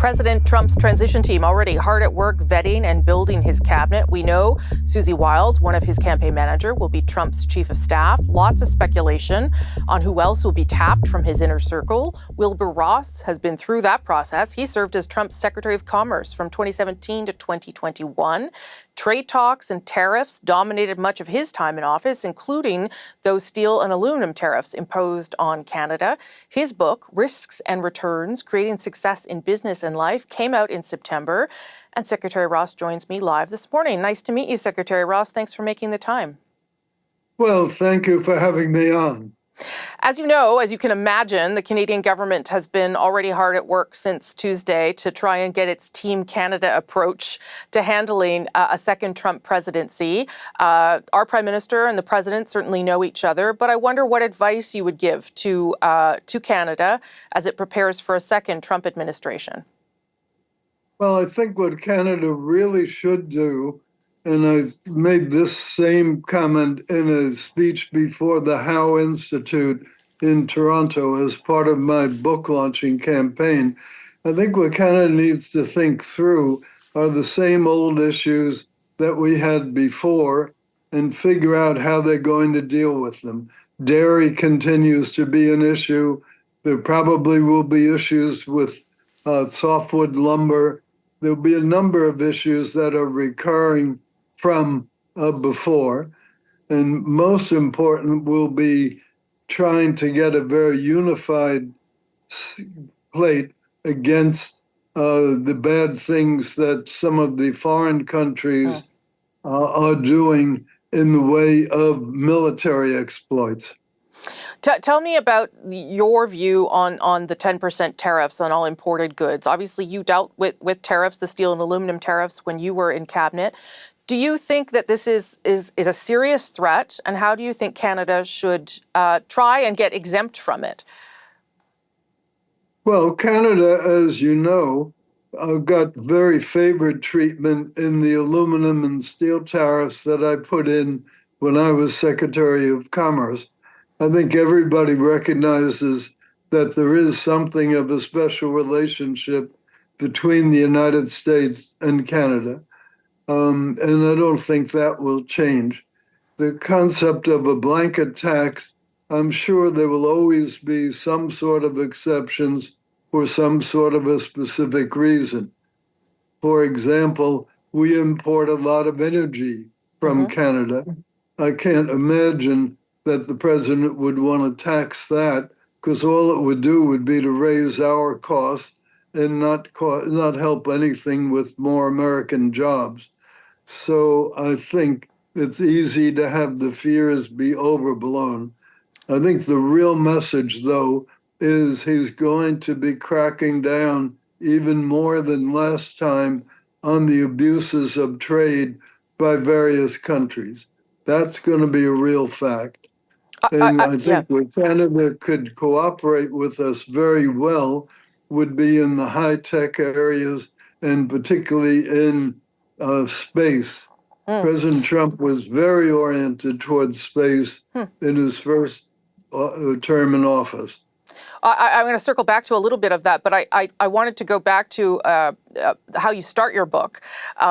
President Trump's transition team already hard at work vetting and building his cabinet. We know Susie Wiles, one of his campaign manager, will be Trump's chief of staff. Lots of speculation on who else will be tapped from his inner circle. Wilbur Ross has been through that process. He served as Trump's Secretary of Commerce from 2017 to 2021. Trade talks and tariffs dominated much of his time in office, including those steel and aluminum tariffs imposed on Canada. His book, Risks and Returns, Creating Success in Business and Life, came out in September. And Secretary Ross joins me live this morning. Nice to meet you, Secretary Ross. Thanks for making the time. Well, thank you for having me on. As you know, as you can imagine, the Canadian government has been already hard at work since Tuesday to try and get its Team Canada approach to handling a second Trump presidency. Our Prime Minister and the President certainly know each other, but I wonder what advice you would give to Canada as it prepares for a second Trump administration. Well, I think what Canada really should do, and I made this same comment in a speech before the Howe Institute in Toronto as part of my book launching campaign. I think what Canada needs to think through are the same old issues that we had before and figure out how they're going to deal with them. Dairy continues to be an issue. There probably will be issues with softwood lumber. There'll be a number of issues that are recurring from before. And most important will be trying to get a very unified plate against the bad things that some of the foreign countries are doing in the way of military exploits. Tell me about your view on the 10% tariffs on all imported goods. Obviously, you dealt with tariffs, the steel and aluminum tariffs, when you were in cabinet. Do you think that this is a serious threat, and how do you think Canada should try and get exempt from it? Well, Canada, as you know, got very favored treatment in the aluminum and steel tariffs that I put in when I was Secretary of Commerce. I think everybody recognizes that there is something of a special relationship between the United States and Canada. And I don't think that will change. The concept of a blanket tax, I'm sure there will always be some sort of exceptions for some sort of a specific reason. For example, we import a lot of energy from Canada. I can't imagine that the president would want to tax that, because all it would do would be to raise our costs and not help anything with more American jobs. So I think it's easy to have the fears be overblown. I think the real message, though, is he's going to be cracking down even more than last time on the abuses of trade by various countries. That's going to be a real fact. And I think where Canada could cooperate with us very well would be in the high-tech areas, and particularly in space. President Trump was very oriented towards space in his first term in office. I'm going to circle back to a little bit of that, but I wanted to go back to how you start your book,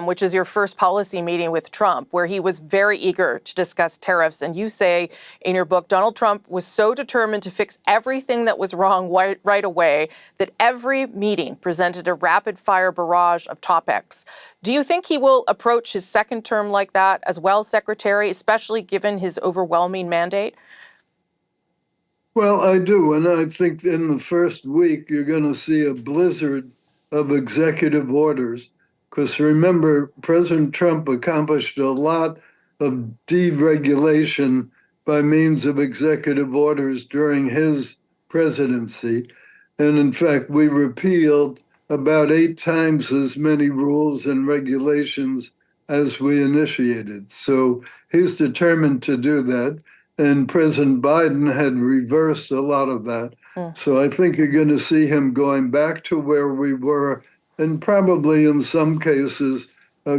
which is your first policy meeting with Trump, where he was very eager to discuss tariffs. And you say in your book, Donald Trump was so determined to fix everything that was wrong right away that every meeting presented a rapid-fire barrage of topics. Do you think he will approach his second term like that as well, Secretary, especially given his overwhelming mandate? Well, I do. And I think in the first week, you're going to see a blizzard of executive orders. Because remember, President Trump accomplished a lot of deregulation by means of executive orders during his presidency. And in fact, we repealed about 8 times as many rules and regulations as we initiated. So he's determined to do that. And President Biden had reversed a lot of that. So I think you're going to see him going back to where we were, and probably in some cases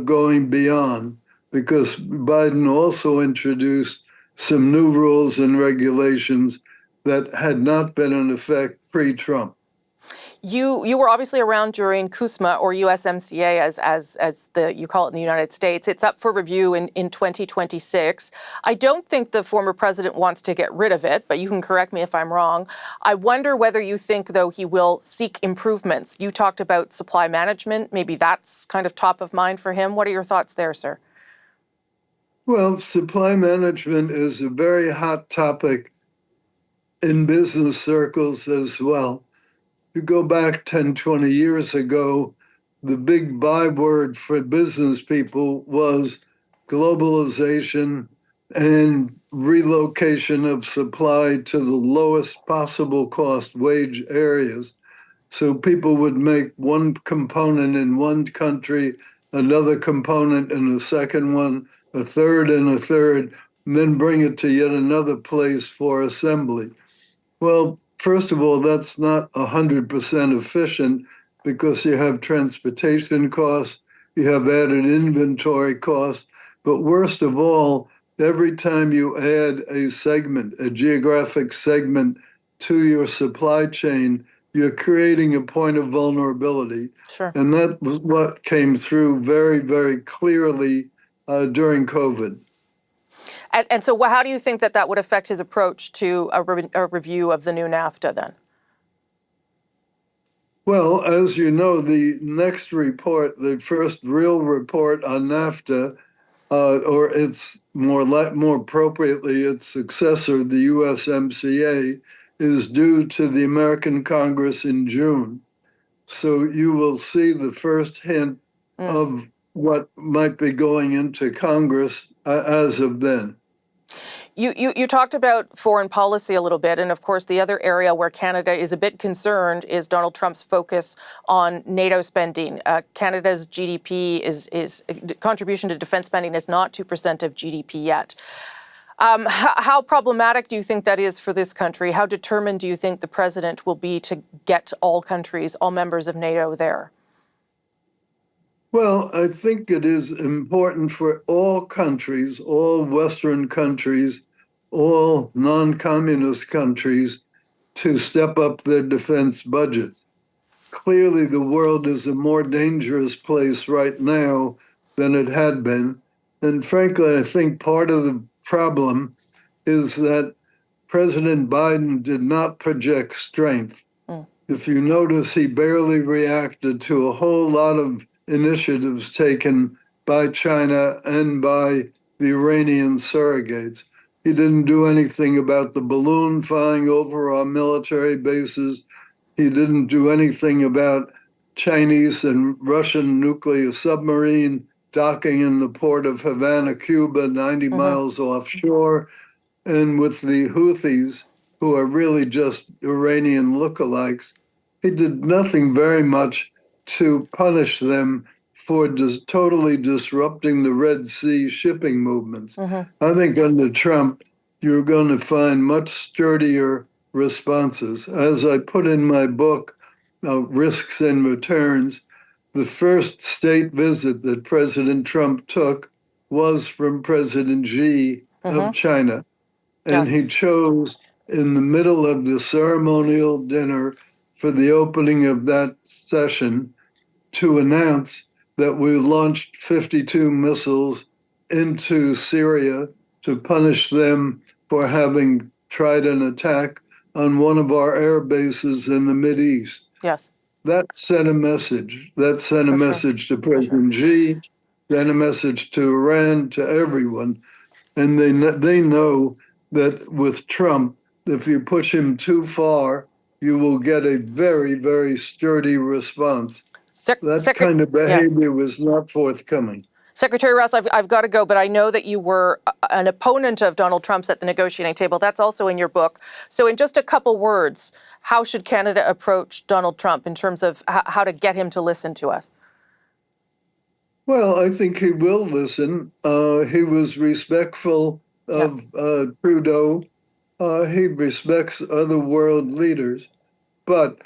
going beyond, because Biden also introduced some new rules and regulations that had not been in effect pre-Trump. You were obviously around during CUSMA, or USMCA as you call it in the United States. It's up for review in 2026. I don't think the former president wants to get rid of it, but you can correct me if I'm wrong. I wonder whether you think, though, he will seek improvements. You talked about supply management. Maybe that's kind of top of mind for him. What are your thoughts there, sir? Well, supply management is a very hot topic in business circles as well. You go back 10, 20 years ago, the big byword for business people was globalization and relocation of supply to the lowest possible cost wage areas. So people would make one component in one country, another component in a second one, a third and a third, and then bring it to yet another place for assembly. Well, first of all, that's not 100% efficient because you have transportation costs, you have added inventory costs, but worst of all, every time you add a segment, a geographic segment to your supply chain, you're creating a point of vulnerability. Sure. And that was what came through very, very clearly during COVID. And so how do you think that would affect his approach to a review of the new NAFTA then? Well, as you know, the next report, the first real report on NAFTA, or its more appropriately, its successor, the USMCA, is due to the American Congress in June. So you will see the first hint of what might be going into Congress as of then. You talked about foreign policy a little bit, and of course the other area where Canada is a bit concerned is Donald Trump's focus on NATO spending. Canada's GDP is contribution to defense spending is not 2% of GDP yet. How problematic do you think that is for this country? How determined do you think the president will be to get all countries, all members of NATO there? Well, I think it is important for all countries, all Western countries, all non-communist countries to step up their defense budgets. Clearly, the world is a more dangerous place right now than it had been. And frankly, I think part of the problem is that President Biden did not project strength. If you notice, he barely reacted to a whole lot of initiatives taken by China and by the Iranian surrogates. He didn't do anything about the balloon flying over our military bases. He didn't do anything about Chinese and Russian nuclear submarine docking in the port of Havana, Cuba, 90 miles offshore. And with the Houthis, who are really just Iranian lookalikes, he did nothing very much to punish them for totally disrupting the Red Sea shipping movements. I think under Trump, you're going to find much sturdier responses. As I put in my book, Risks and Returns, the first state visit that President Trump took was from President Xi of China. And he chose in the middle of the ceremonial dinner for the opening of that session to announce that we launched 52 missiles into Syria to punish them for having tried an attack on one of our air bases in the Mideast. Yes. That sent a message. That sent a message to President Xi, sent a message to Iran, to everyone. And they know that with Trump, if you push him too far, you will get a very, very sturdy response. That kind of behavior was not forthcoming. Secretary Ross, I've got to go, but I know that you were an opponent of Donald Trump's at the negotiating table. That's also in your book. So in just a couple words, how should Canada approach Donald Trump in terms of how to get him to listen to us? Well, I think he will listen. He was respectful of Trudeau. He respects other world leaders. But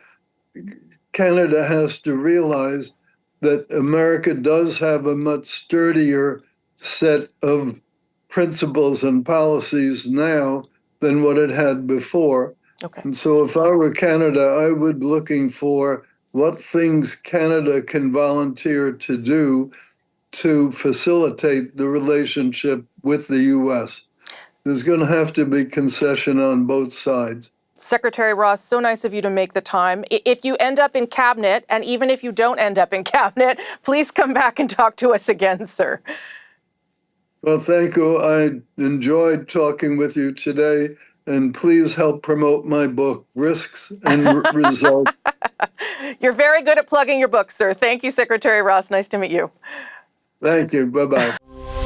Canada has to realize that America does have a much sturdier set of principles and policies now than what it had before. Okay. And so if I were Canada, I would be looking for what things Canada can volunteer to do to facilitate the relationship with the U.S. There's going to have to be concession on both sides. Secretary Ross, so nice of you to make the time. If you end up in cabinet, and even if you don't end up in cabinet, please come back and talk to us again, sir. Well, thank you. I enjoyed talking with you today, and please help promote my book, Risks and Results. You're very good at plugging your book, sir. Thank you, Secretary Ross. Nice to meet you. Thank you. Bye-bye.